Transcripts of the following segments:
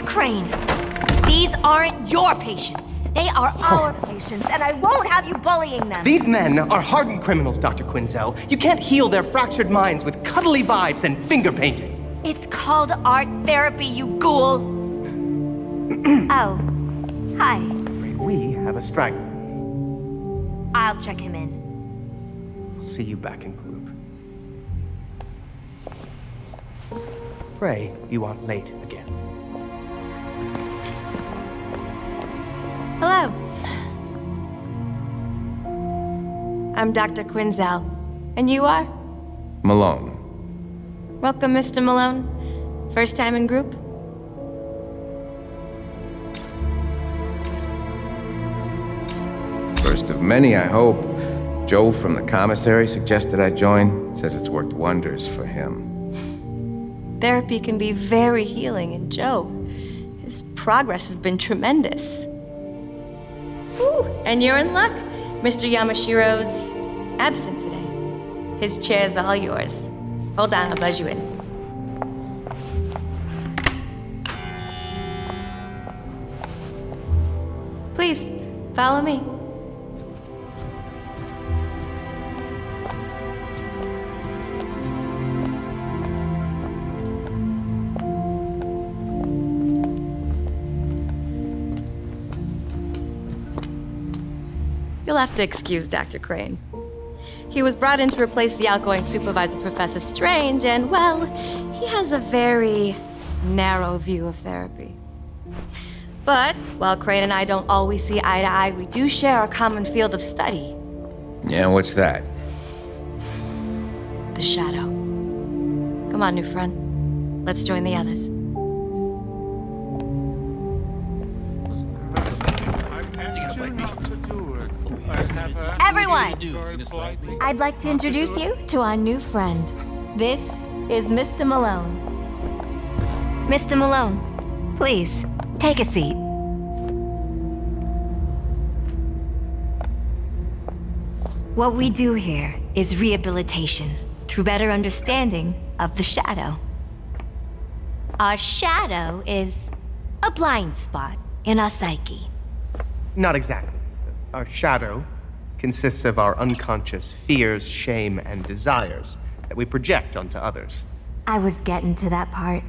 Dr. Crane, these aren't your patients. They are our patients, and I won't have you bullying them. These men are hardened criminals, Dr. Quinzel. You can't heal their fractured minds with cuddly vibes and finger painting. It's called art therapy, you ghoul. Oh, hi. Afraid we have a straggler. I'll check him in. I'll see you back in group. Pray you aren't late again. Hello. I'm Dr. Quinzel. And you are? Malone. Welcome, Mr. Malone. First time in group? First of many, I hope. Joe from the commissary suggested I join. Says it's worked wonders for him. Therapy can be very healing, and Joe, his progress has been tremendous. Ooh, and you're in luck. Mr. Yamashiro's absent today. His chair's all yours. Hold on, I'll buzz you in. Please, follow me. You'll have to excuse Dr. Crane. He was brought in to replace the outgoing supervisor, Professor Strange, and, well, he has a very narrow view of therapy. But, while Crane and I don't always see eye to eye, we do share a common field of study. Yeah, what's that? The Shadow. Come on, new friend. Let's join the others. Everyone! I'd like to introduce you to our new friend. This is Mr. Malone. Mr. Malone, please, take a seat. What we do here is rehabilitation through better understanding of the Shadow. Our shadow is a blind spot in our psyche. Not exactly. Our shadow consists of our unconscious fears, shame, and desires that we project onto others. I was getting to that part.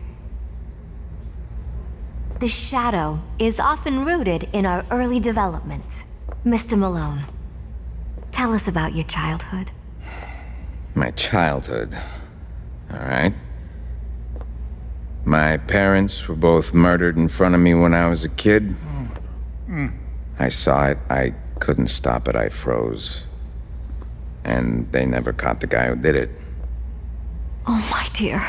The shadow is often rooted in our early development. Mr. Malone, tell us about your childhood. My childhood. All right. My parents were both murdered in front of me when I was a kid. I saw it. I couldn't stop it. I froze. And they never caught the guy who did it. Oh, my dear.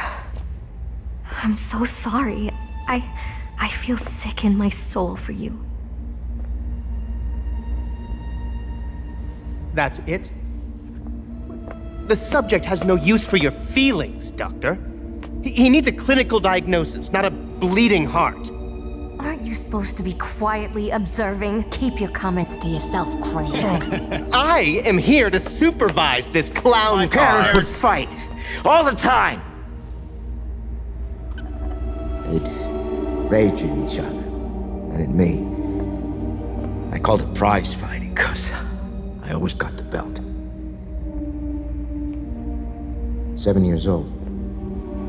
I'm so sorry. I feel sick in my soul for you. That's it? The subject has no use for your feelings, Doctor. He needs a clinical diagnosis, not a bleeding heart. Aren't you supposed to be quietly observing? Keep your comments to yourself, Crane. I am here to supervise this clown My parents would fight all the time. They'd rage at each other and at me. I called it prize fighting because I always got the belt. 7 years old.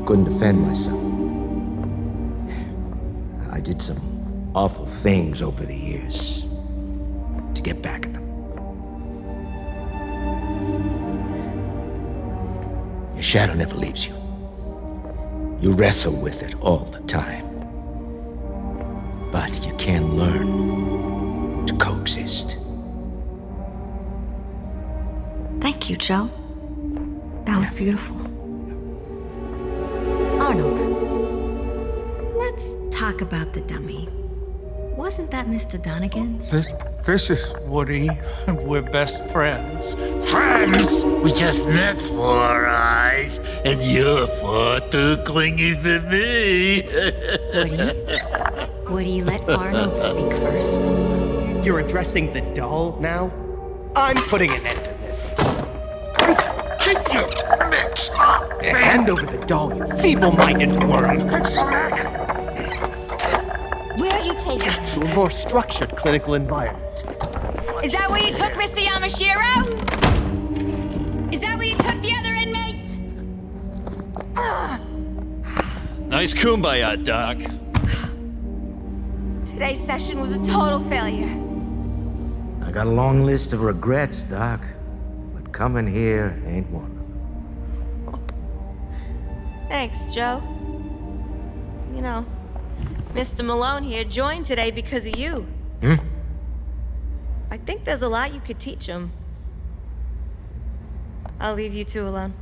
Couldn't defend myself. I did some awful things over the years to get back at them. Your shadow never leaves you. You wrestle with it all the time. But you can learn to coexist. Thank you, Joe. That was beautiful. Arnold, let's talk about the dummy. Wasn't that Mr. Donegan's? This is Woody, and we're best friends. Friends? We just met 4 eyes, and you're far too clingy for me. Woody, let Arnold speak first. You're addressing the doll now? I'm putting an end to this. Keep your mitts up, Hand over the doll, you feeble-minded worm. Where are you taking me? To a more structured clinical environment. Is that where you took Mr. Yamashiro? Is that where you took the other inmates? Nice kumbaya, Doc. Today's session was a total failure. I got a long list of regrets, Doc. But coming here ain't one of them. Thanks, Joe. You know, Mr. Malone here joined today because of you. I think there's a lot you could teach him. I'll leave you two alone.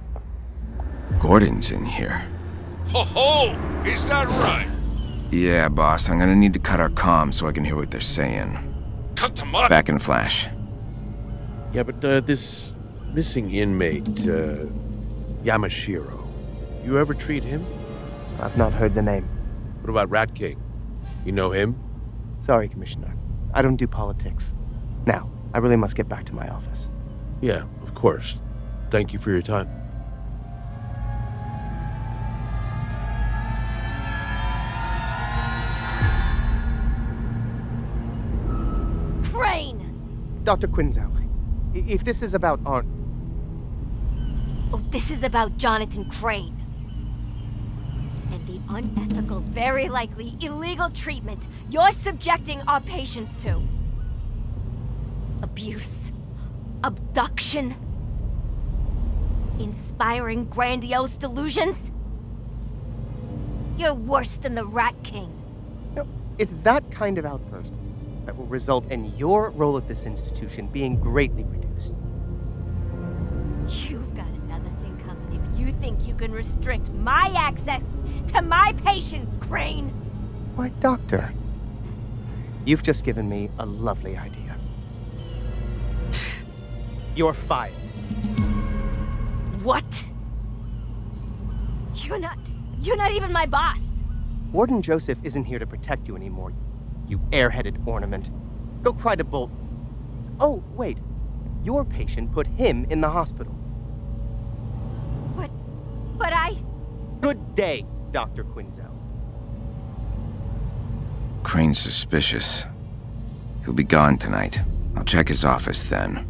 Gordon's in here. Ho ho! Is that right? Yeah, boss, I'm gonna need to cut our comms so I can hear what they're saying. Cut them up! Back in Flash. Yeah, but this missing inmate, Yamashiro, you ever treat him? I've not heard the name. What about Rat King? You know him? Sorry, Commissioner. I don't do politics. Now, I really must get back to my office. Yeah, of course. Thank you for your time. Crane! Dr. Quinzel, if this is about art... Oh, this is about Jonathan Crane. And the unethical, very likely illegal treatment you're subjecting our patients to. Abuse. Abduction. Inspiring grandiose delusions. You're worse than the Rat King. No, it's that kind of outburst that will result in your role at this institution being greatly reduced. You've got another thing coming if you think you can restrict my access to my patients, Crane. Why, Doctor, you've just given me a lovely idea. You're fired. What? You're not even my boss. Warden Joseph isn't here to protect you anymore, you airheaded ornament. Go cry to Bolt. Oh, wait. Your patient put him in the hospital. But I... Good day, Dr. Quinzel. Crane's suspicious. He'll be gone tonight. I'll check his office then.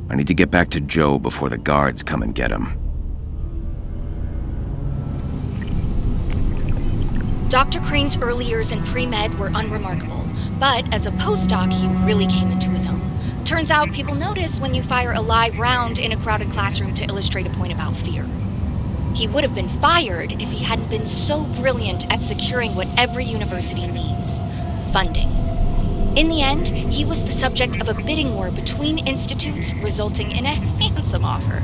I need to get back to Joe before the guards come and get him. Dr. Crane's early years in pre-med were unremarkable, but as a postdoc, he really came into his own. Turns out people notice when you fire a live round in a crowded classroom to illustrate a point about fear. He would have been fired if he hadn't been so brilliant at securing what every university needs: funding. In the end, he was the subject of a bidding war between institutes, resulting in a handsome offer.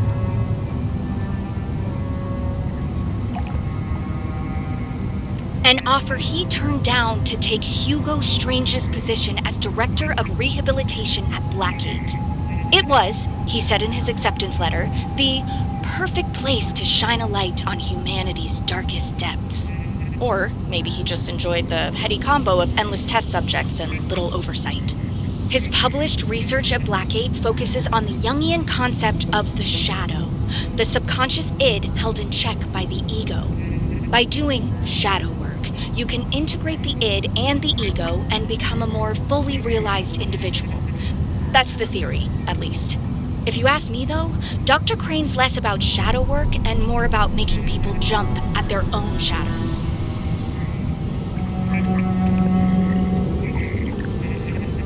An offer he turned down to take Hugo Strange's position as Director of Rehabilitation at Blackgate. It was, he said in his acceptance letter, the perfect place to shine a light on humanity's darkest depths. Or maybe he just enjoyed the heady combo of endless test subjects and little oversight. His published research at Blackgate focuses on the Jungian concept of the shadow, the subconscious id held in check by the ego. By doing shadow work, you can integrate the id and the ego and become a more fully realized individual. That's the theory, at least. If you ask me, though, Dr. Crane's less about shadow work and more about making people jump at their own shadows.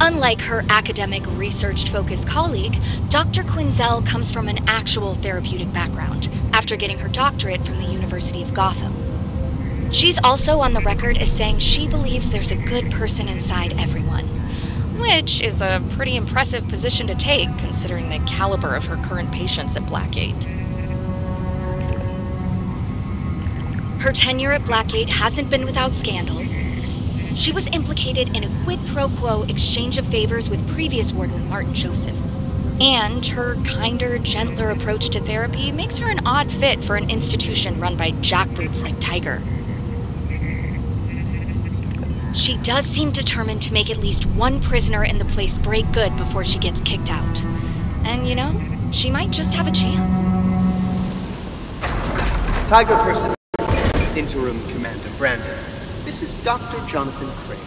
Unlike her academic, research-focused colleague, Dr. Quinzel comes from an actual therapeutic background, after getting her doctorate from the University of Gotham. She's also on the record as saying she believes there's a good person inside everyone, which is a pretty impressive position to take, considering the caliber of her current patients at Blackgate. Her tenure at Blackgate hasn't been without scandal. She was implicated in a quid pro quo exchange of favors with previous warden Martin Joseph. And her kinder, gentler approach to therapy makes her an odd fit for an institution run by jackboots like Tiger. She does seem determined to make at least one prisoner in the place break good before she gets kicked out. And you know, she might just have a chance. Tiger person, Interim Commander Brandon. This is Dr. Jonathan Crane.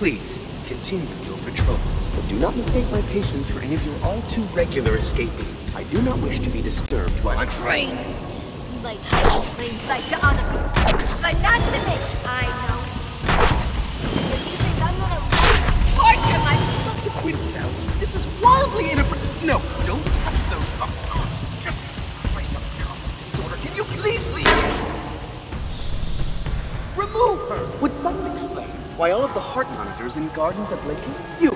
Please, continue your patrols. Do not mistake my patients for any of your all-too-regular escapees. I do not wish to be disturbed while I'm Train. Like hiding plain sight to other people, but not to me. I know. If you think I'm gonna torture myself, Dr. Quinn, this is wildly inappropriate. No, don't touch those. Just brace up your disorder. Can you please leave? Remove her. Would someone explain why all of the heart monitors in gardens are blinking? You,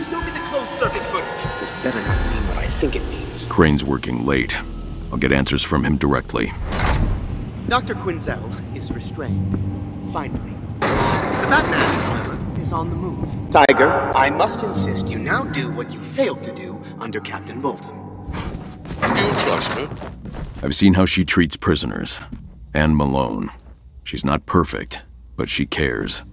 show me the closed circuit footage. This better not mean what I think it means. Crane's working late. I'll get answers from him directly. Dr. Quinzel is restrained. Finally. The Batman, however, is on the move. Tiger, I must insist you now do what you failed to do under Captain Bolton. You trust her? I've seen how she treats prisoners. And Malone. She's not perfect, but she cares.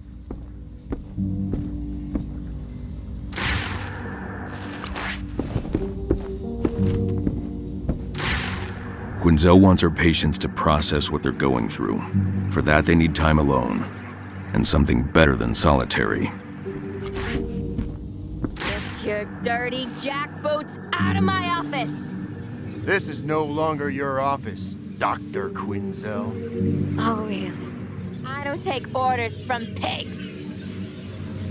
Quinzel wants her patients to process what they're going through. For that, they need time alone. And something better than solitary. Get your dirty jackboots out of my office! This is no longer your office, Dr. Quinzel. Oh, really? I don't take orders from pigs.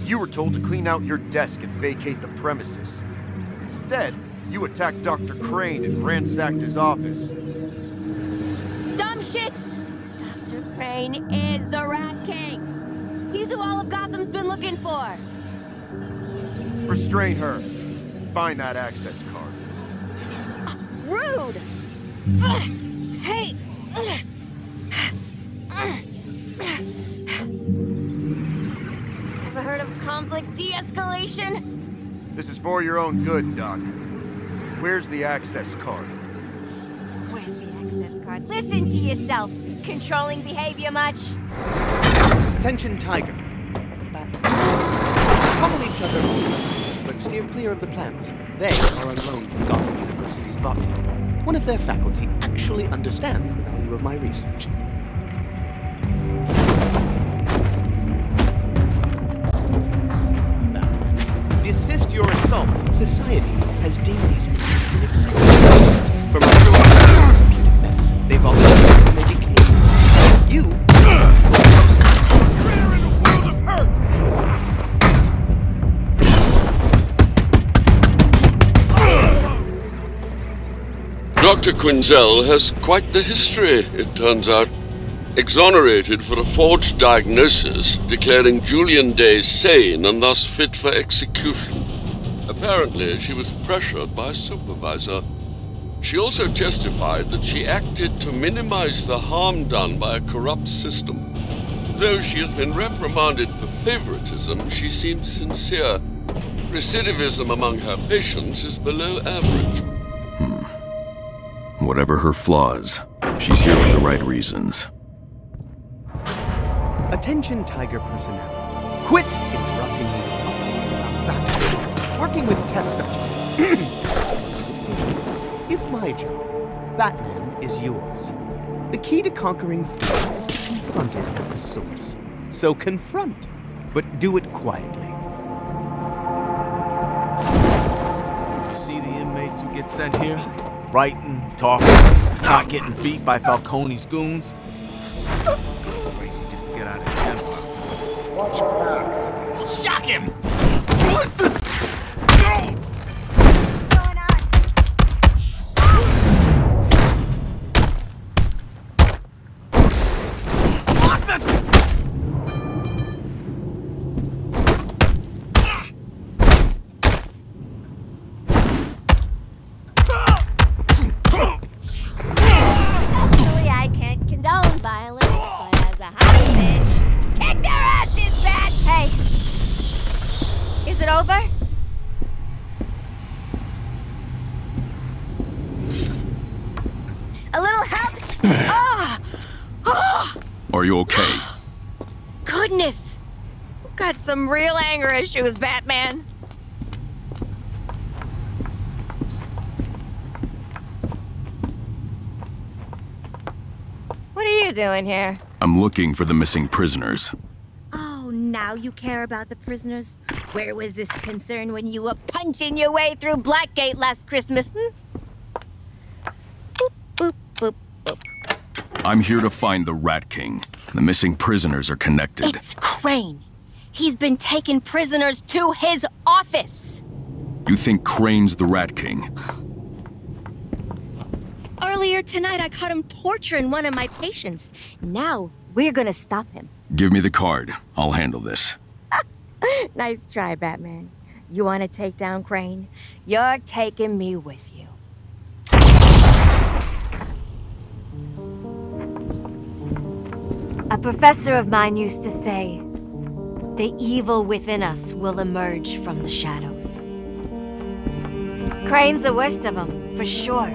You were told to clean out your desk and vacate the premises. Instead, you attacked Dr. Crane and ransacked his office. Dumb shits! Dr. Crane is the Rat King. He's who all of Gotham's been looking for. Restrain her. Find that access card. Rude! Hey! Ever heard of conflict de-escalation? This is for your own good, Doc. Where's the access card? Where's the access card? Listen to yourself. Controlling behavior much? Attention, Tiger. Follow each other, but steer clear of the plants. They are on loan from Gotham University's botany. One of their faculty actually understands the value of my research. Now, to assist your assault, society has deemed these inexcusable. From our therapeutic bets, they've all been medicated. You Dr. Quinzel has quite the history, it turns out. Exonerated for a forged diagnosis, declaring Julian Day sane and thus fit for execution. Apparently, she was pressured by a supervisor. She also testified that she acted to minimize the harm done by a corrupt system. Though she has been reprimanded for favoritism, she seems sincere. Recidivism among her patients is below average. Whatever her flaws, she's here for the right reasons. Attention, Tiger personnel. Quit interrupting me with updates about Batman. Working with test subjects is my job. Batman is yours. The key to conquering fear is to confront it at the source. So confront, but do it quietly. You see the inmates who get sent here? Writing, talking, not getting beat by Falcone's goons. Crazy just to get out of the empire. Watch your backs. We'll shock him! what's going on? Actually, I can't condone violence, but as a hostage, kick their asses, Bat! Hey, is it over? A little help? Ah! Ah! Are you okay? Goodness! Got some real anger issues, Batman. What are you doing here? I'm looking for the missing prisoners. Oh, now you care about the prisoners? Where was this concern when you were punching your way through Blackgate last Christmas? Boop, boop, boop, boop. I'm here to find the Rat King. The missing prisoners are connected. It's Crane. He's been taking prisoners to his office. You think Crane's the Rat King? Earlier tonight, I caught him torturing one of my patients. Now, we're gonna stop him. Give me the card. I'll handle this. Nice try, Batman. You wanna take down Crane? You're taking me with you. A professor of mine used to say, the evil within us will emerge from the shadows. Crane's the worst of them, for sure.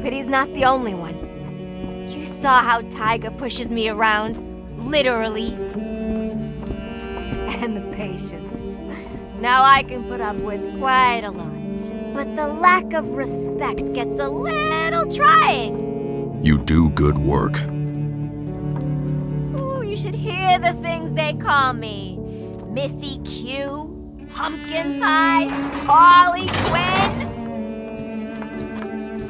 But he's not the only one. You saw how Tiger pushes me around, literally. And the patience. Now I can put up with quite a lot. But the lack of respect gets a little trying. You do good work. Ooh, you should hear the things they call me. Missy Q, Pumpkin Pie, Harley Quinn.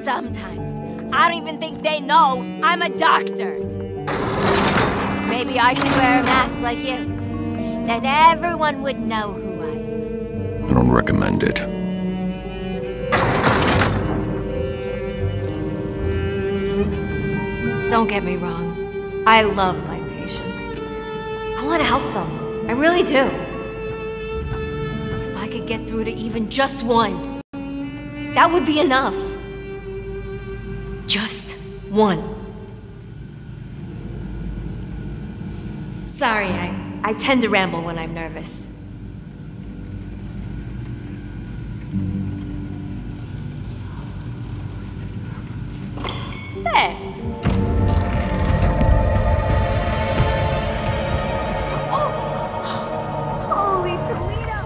Sometimes, I don't even think they know I'm a doctor. Maybe I should wear a mask like you. Then everyone would know who I am. I don't recommend it. Don't get me wrong. I love my patients. I want to help them. I really do. If I could get through to even just one, that would be enough. Just one. Sorry, I tend to ramble when I'm nervous. There. Oh! Holy Toledo!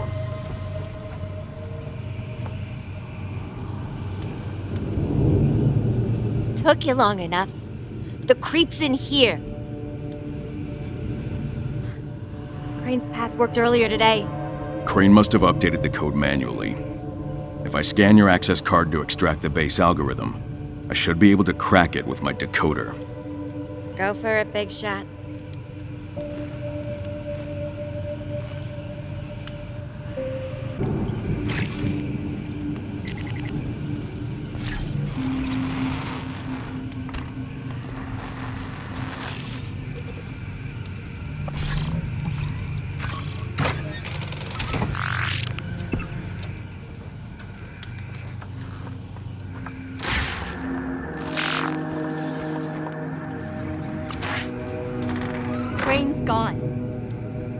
Took you long enough. The creep's in here. Crane's pass worked earlier today. Crane must have updated the code manually. If I scan your access card to extract the base algorithm, I should be able to crack it with my decoder. Go for it, big shot. Crane's gone.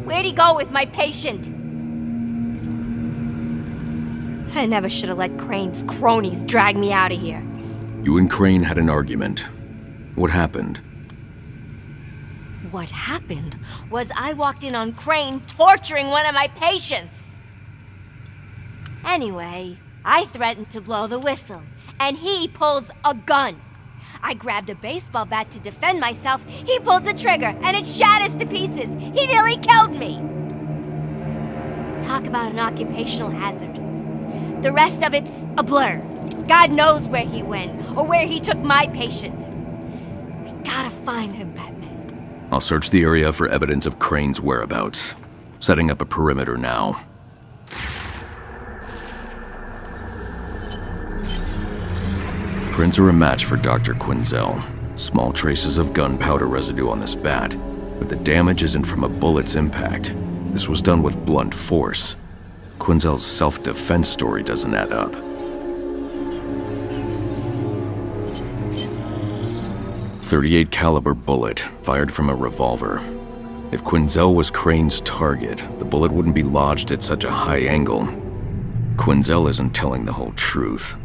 Where'd he go with my patient? I never should have let Crane's cronies drag me out of here. You and Crane had an argument. What happened? What happened was I walked in on Crane torturing one of my patients. Anyway, I threatened to blow the whistle, and he pulls a gun. I grabbed a baseball bat to defend myself. He pulls the trigger, and it shatters to pieces. He nearly killed me. Talk about an occupational hazard. The rest of it's a blur. God knows where he went, or where he took my patient. We gotta find him, Batman. I'll search the area for evidence of Crane's whereabouts. Setting up a perimeter now. Prints are a match for Dr. Quinzel. Small traces of gunpowder residue on this bat, but the damage isn't from a bullet's impact. This was done with blunt force. Quinzel's self-defense story doesn't add up. .38 caliber bullet, fired from a revolver. If Quinzel was Crane's target, the bullet wouldn't be lodged at such a high angle. Quinzel isn't telling the whole truth.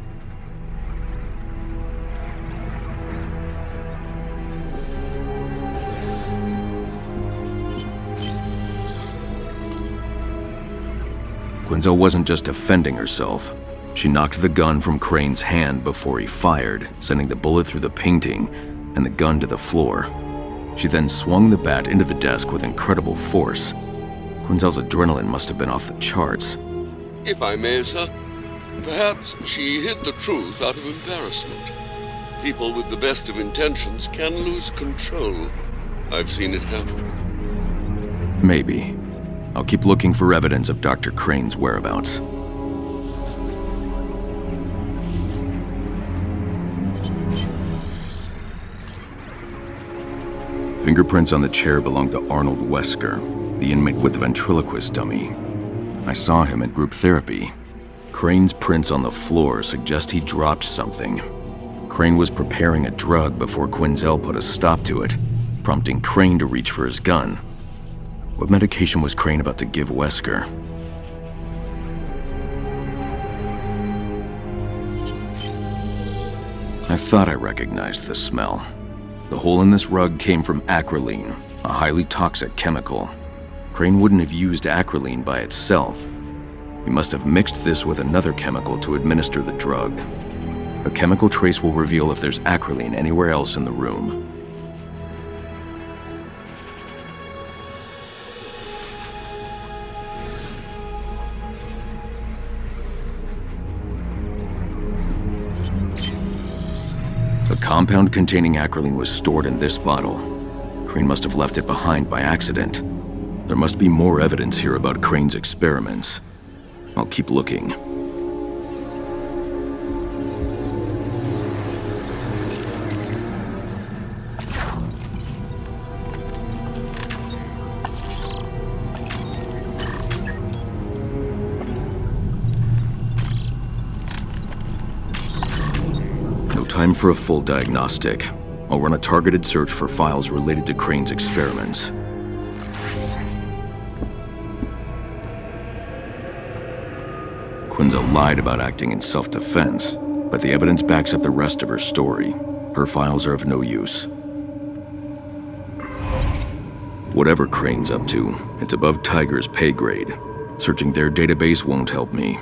Quinzel wasn't just defending herself. She knocked the gun from Crane's hand before he fired, sending the bullet through the painting and the gun to the floor. She then swung the bat into the desk with incredible force. Quinzel's adrenaline must have been off the charts. If I may, sir, perhaps she hid the truth out of embarrassment. People with the best of intentions can lose control. I've seen it happen. Maybe. I'll keep looking for evidence of Dr. Crane's whereabouts. Fingerprints on the chair belonged to Arnold Wesker, the inmate with the ventriloquist dummy. I saw him at group therapy. Crane's prints on the floor suggest he dropped something. Crane was preparing a drug before Quinzel put a stop to it, prompting Crane to reach for his gun. What medication was Crane about to give Wesker? I thought I recognized the smell. The hole in this rug came from acrolein, a highly toxic chemical. Crane wouldn't have used acrolein by itself. He must have mixed this with another chemical to administer the drug. A chemical trace will reveal if there's acrolein anywhere else in the room. The compound containing acrolein was stored in this bottle. Crane must have left it behind by accident. There must be more evidence here about Crane's experiments. I'll keep looking. Time for a full diagnostic. I'll run a targeted search for files related to Crane's experiments. Quinzel lied about acting in self-defense, but the evidence backs up the rest of her story. Her files are of no use. Whatever Crane's up to, it's above Tiger's pay grade. Searching their database won't help me.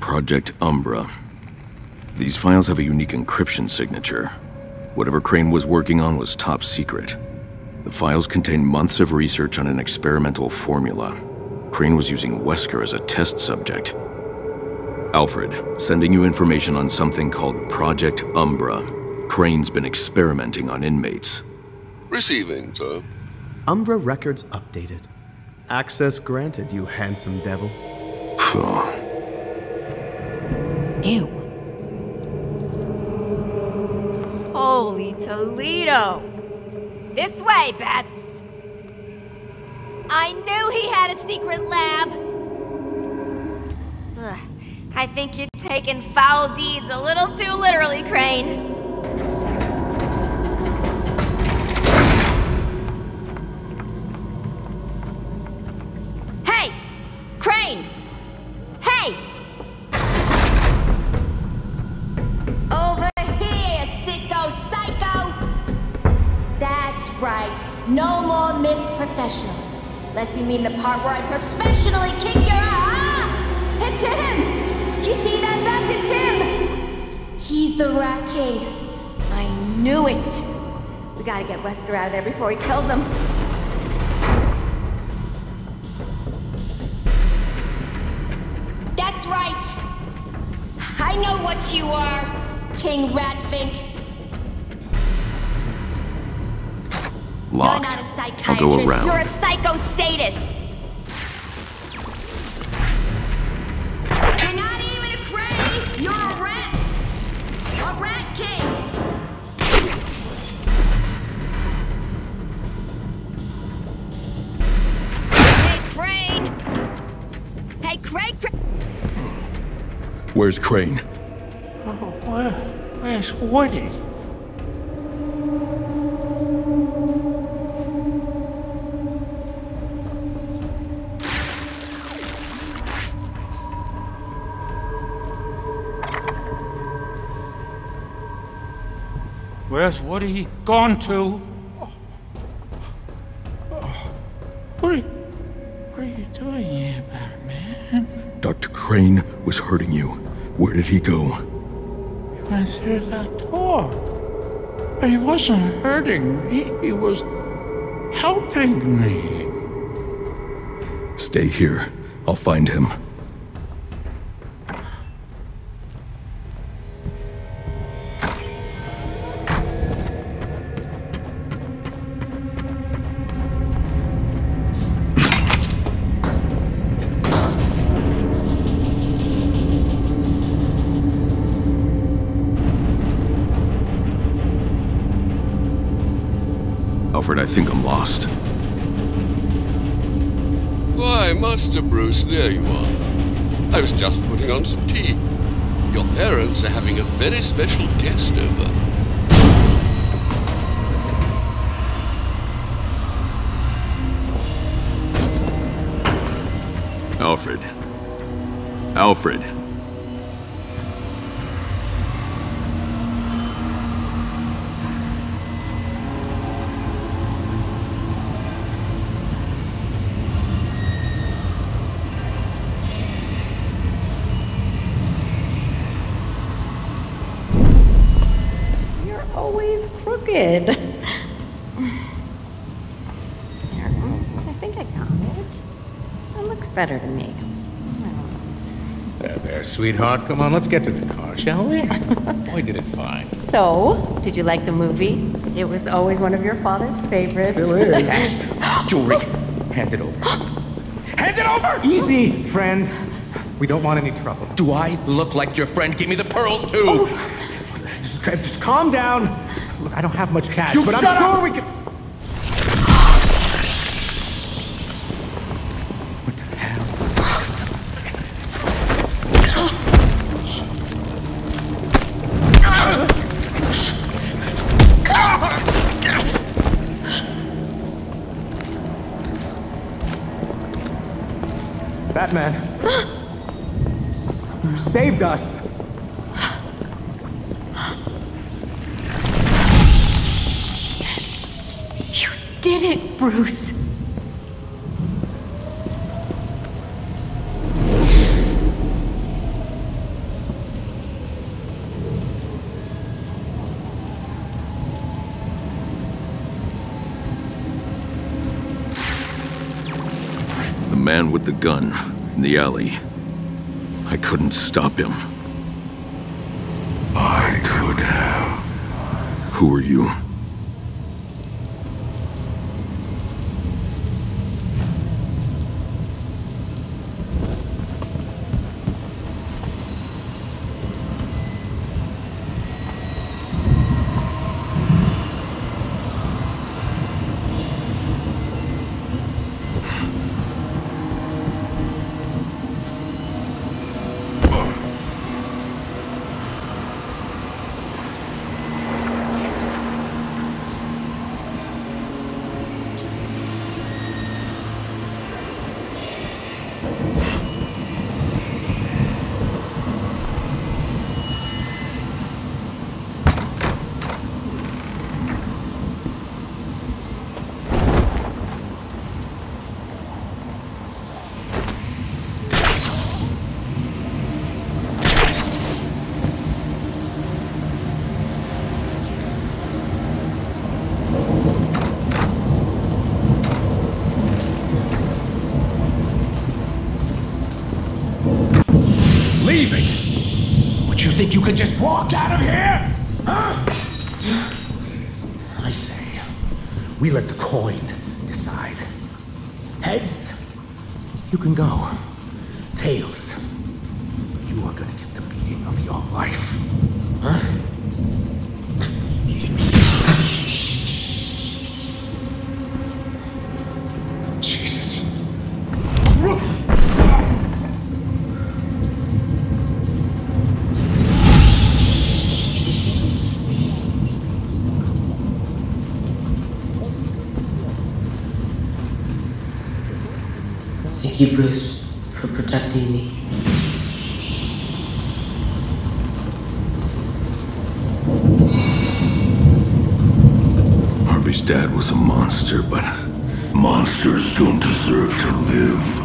Project Umbra. These files have a unique encryption signature. Whatever Crane was working on was top secret. The files contain months of research on an experimental formula. Crane was using Wesker as a test subject. Alfred, sending you information on something called Project Umbra. Crane's been experimenting on inmates. Receiving, sir. Umbra records updated. Access granted, you handsome devil. Ew. Holy Toledo! This way, Bats! I knew he had a secret lab! Ugh, I think you're taking foul deeds a little too literally, Crane. Hey! Crane! Hey! Over here, sicko psycho! That's right. No more Miss Professional. Unless you mean the part where I professionally kick your ass. It's him! You see that? It's him! He's the Rat King. I knew it. We gotta get Wesker out of there before he kills him. That's right. I know what you are, King Ratfink. Locked. You're not a psychiatrist. I'll go around. You're a psycho-sadist. You're not even a Crane. You're a rat. A Rat King. Hey, Crane. Hey, Crane. Where's Crane? Where's Woody? Where's Woody gone to? What are you doing here, Batman? Dr. Crane was hurting you. Where did he go? He went through that door. But he wasn't hurting me. He was helping me. Stay here. I'll find him. Alfred, I think I'm lost. Why, Master Bruce, there you are. I was just putting on some tea. Your parents are having a very special guest over. Alfred. Alfred. Always crooked. I think I got it. It looks better to me. There, sweetheart. Come on, let's get to the car, shall we? Boy, did it fine. So, did you like the movie? It was always one of your father's favorites. Still is. Jewelry. Hand it over. Hand it over! Easy, friend. We don't want any trouble. Do I look like your friend? Give me the pearls, too! Oh. Just calm down. Look, I don't have much cash, but I'm sure we can... What the hell? Batman. You saved us. Did it, Bruce? The man with the gun in the alley. I couldn't stop him. I could have. Who are you? You think you can just walk out of here? Huh? I say, we let the coin decide. Heads, you can go. Tails, you are gonna get the beating of your life. Huh? Jesus. Thank you, Bruce, for protecting me. Harvey's dad was a monster, but monsters don't deserve to live.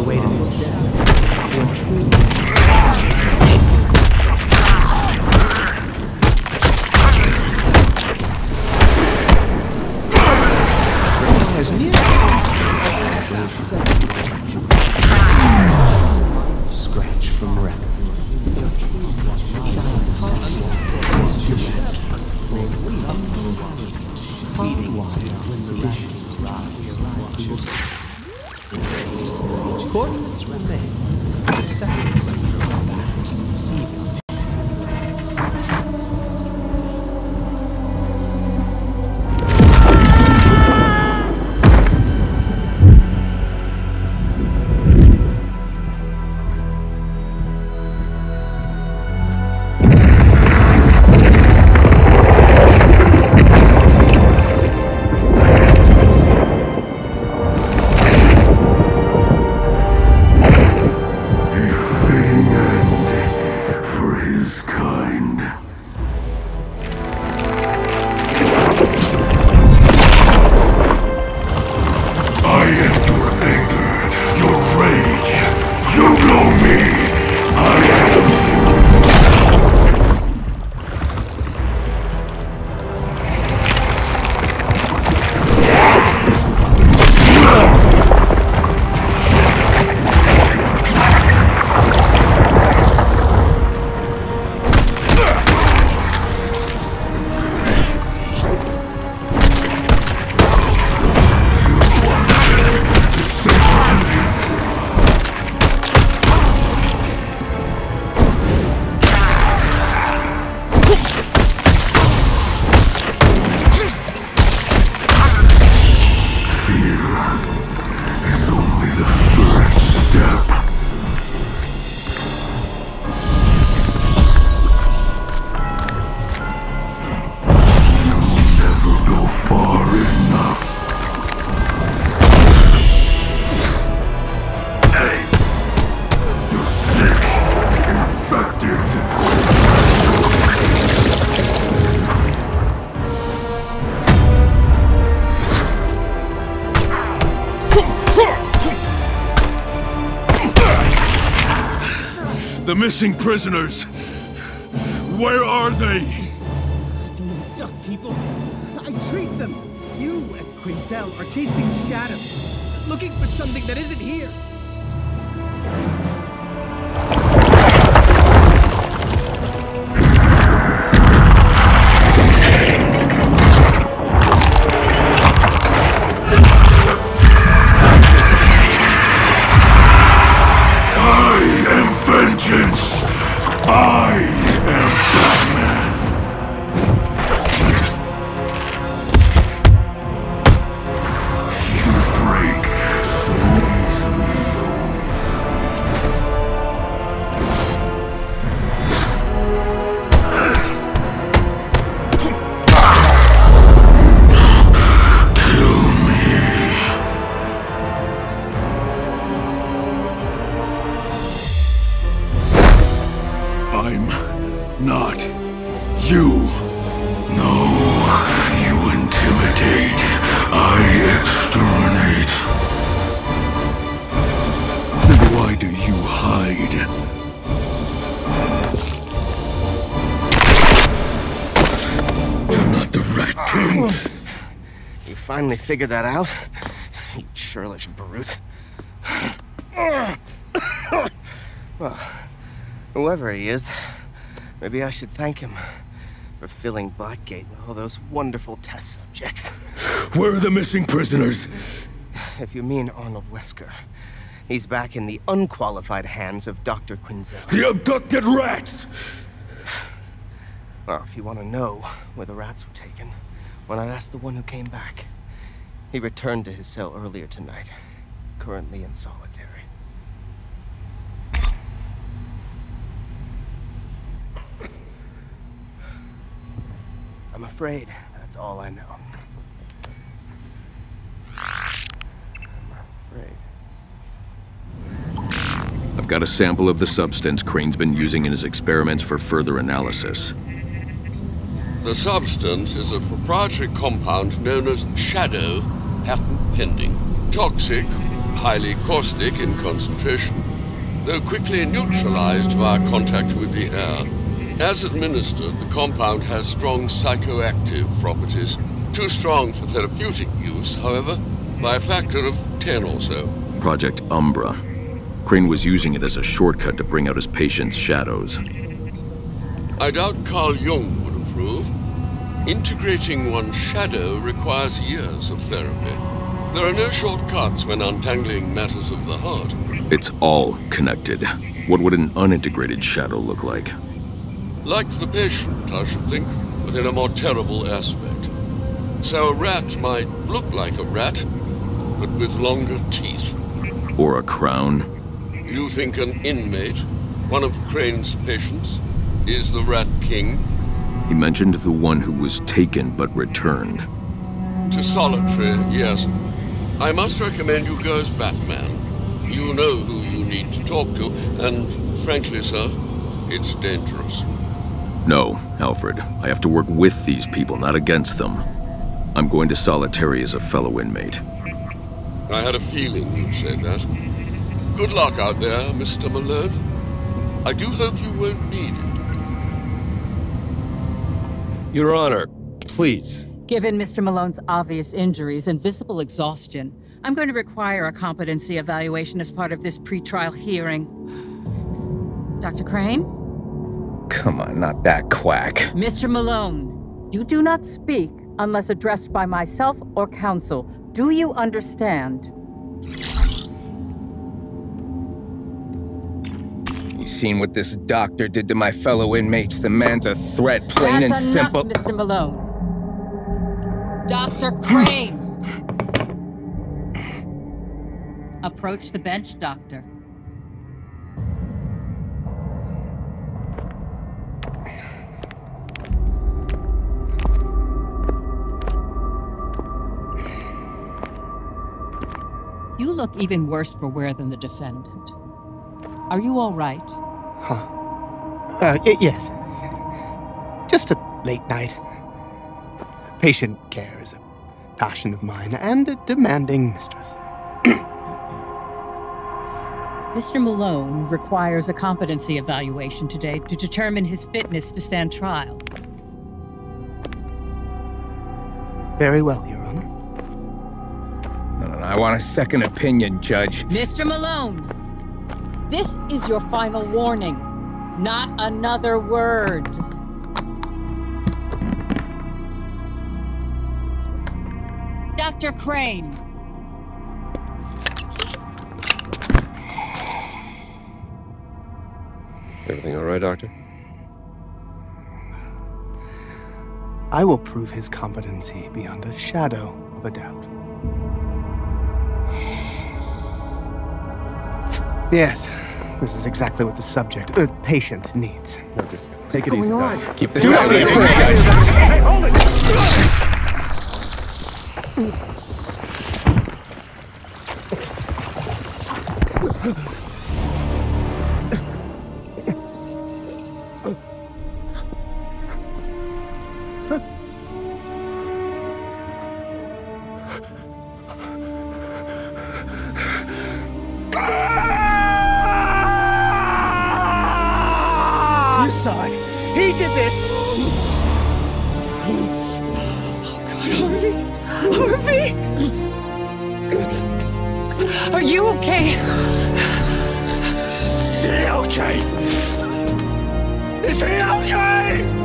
the way to his death. As near scratch from record. Coordinates remain. The seconds The missing prisoners! Where are they? Duck people! I traced them! You and Quinzel are chasing shadows, looking for something that isn't here! Not you. No, you intimidate. I exterminate. Then why do you hide? You're not the Rat King. You finally figured that out? You churlish brute. Well, whoever he is, maybe I should thank him for filling Blackgate with all those wonderful test subjects. Where are the missing prisoners? If you mean Arnold Wesker, he's back in the unqualified hands of Dr. Quinzel. The abducted rats! Well, if you want to know where the rats were taken, when I asked the one who came back, he returned to his cell earlier tonight, currently in solitary. I'm afraid that's all I know. I've got a sample of the substance Crane's been using in his experiments for further analysis. The substance is a proprietary compound known as Shadow, patent pending. Toxic, highly caustic in concentration, though quickly neutralized via contact with the air. As administered, the compound has strong psychoactive properties. Too strong for therapeutic use, however, by a factor of 10 or so. Project Umbra. Crane was using it as a shortcut to bring out his patient's shadows. I doubt Carl Jung would approve. Integrating one's shadow requires years of therapy. There are no shortcuts when untangling matters of the heart. It's all connected. What would an unintegrated shadow look like? Like the patient, I should think, but in a more terrible aspect. So a rat might look like a rat, but with longer teeth. Or a crown? You think an inmate, one of Crane's patients, is the Rat King? He mentioned the one who was taken but returned. To solitary, yes. I must recommend you go as Batman. You know who you need to talk to, and frankly, sir, it's dangerous. No, Alfred. I have to work with these people, not against them. I'm going to solitary as a fellow inmate. I had a feeling you'd say that. Good luck out there, Mr. Malone. I do hope you won't need it. Your Honor, please. Given Mr. Malone's obvious injuries and visible exhaustion, I'm going to require a competency evaluation as part of this pretrial hearing. Dr. Crane? Come on, not that quack. Mr. Malone, you do not speak unless addressed by myself or counsel. Do you understand? You seen what this doctor did to my fellow inmates? The man's a threat, plain and simple. That's enough, Mr. Malone. Dr. Crane! Approach the bench, Doctor. You look even worse for wear than the defendant. Are you all right? Yes. Just a late night. Patient care is a passion of mine, and a demanding mistress. Mr. Malone requires a competency evaluation today to determine his fitness to stand trial. Very well, Your Honor. No, I want a second opinion, Judge. Mr. Malone, this is your final warning. Not another word. Dr. Crane. Everything all right, Doctor? I will prove his competency beyond a shadow of a doubt. Yes, this is exactly what the subject, patient, needs. No, just take it easy, Doc. Keep this Do not guy leave, away from me, Judge. Judge. Hey, hold it! You saw it. He did this. Harvey! Are you okay? Is he okay? Is he okay?